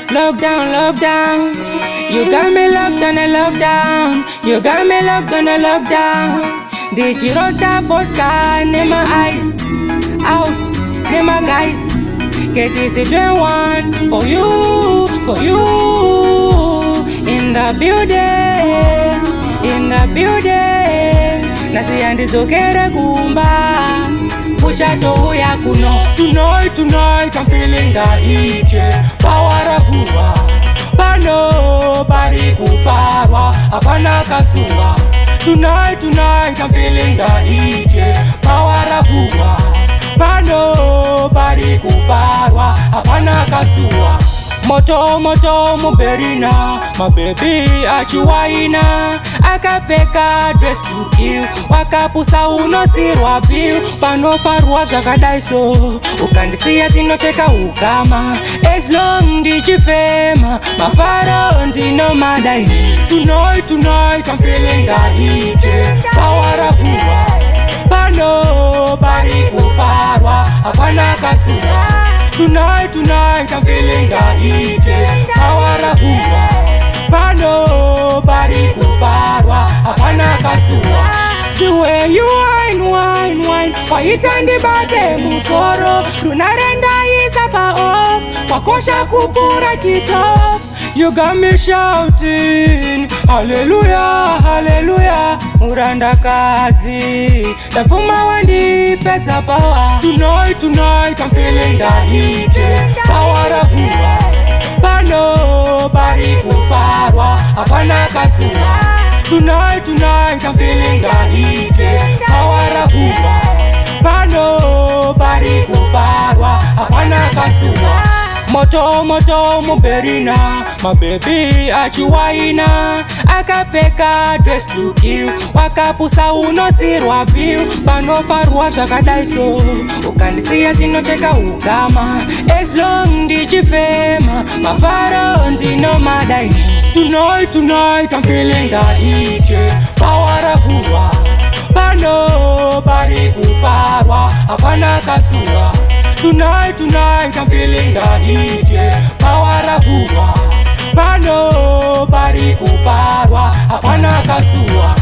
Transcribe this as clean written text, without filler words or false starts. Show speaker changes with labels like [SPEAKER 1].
[SPEAKER 1] Lockdown, lockdown, you got me locked on a lockdown. You got me locked on a lockdown. Digital vodka, name my eyes out, name my guys. Get easy 21 for you, in the building, in the building. Nasi andizokere kumba kuchato huya kuno. Tonight I'm feeling the heat, yeah. Power of Uwa, pano bari kufarwa, apana kasuwa. Tonight I'm feeling the heat, yeah. Power of Uwa, pano bari kufarwa, apana kasuwa. Moto muberina, my baby achiwaina. Akapeka dress to kill, wakapusa unosirwa bill. Panofarwa zvakadaiso, ukandisiya tinocheka ukama. As long ndichifema, mafaro ndinomadai. Tonight I'm feeling the heat, yeah. Power of Uwa, pano bari kufarwa, apana kasuwa. Tonight I'm feeling the heat, yeah. Power of Uwa, pano bari kufarwa, apana kasuwa. The way you wine, waitandi bate musoro. Lunarenda isapa off, wakosha kufura chitof. You got me shouting, hallelujah, hallelujah. Muranda kazi, dafuma wandi peza power. Tonight I'm feeling the heat, yeah. Power of Uwa, pano bari kufarwa, apana kasuwa. Tonight I'm feeling the heat, yeah. Power of Uwa, pano bari kufarwa, apana kasuwa. Moto muberina, my baby achiwaina. Akapeka dress to kill, wakapusa unosirwa bill. Panofarwa zvakadaiso, ukandisiya tinocheka ukama. As long ndichifema, mafaro ndinomadai. Tonight I'm feeling the heat, yeah. Power of Uwa, pano bari kufarwa, apana kasuwa. Tonight I'm feeling the heat, yeah. Power of Uwa, pano bari kufarwa, apana kasuwa.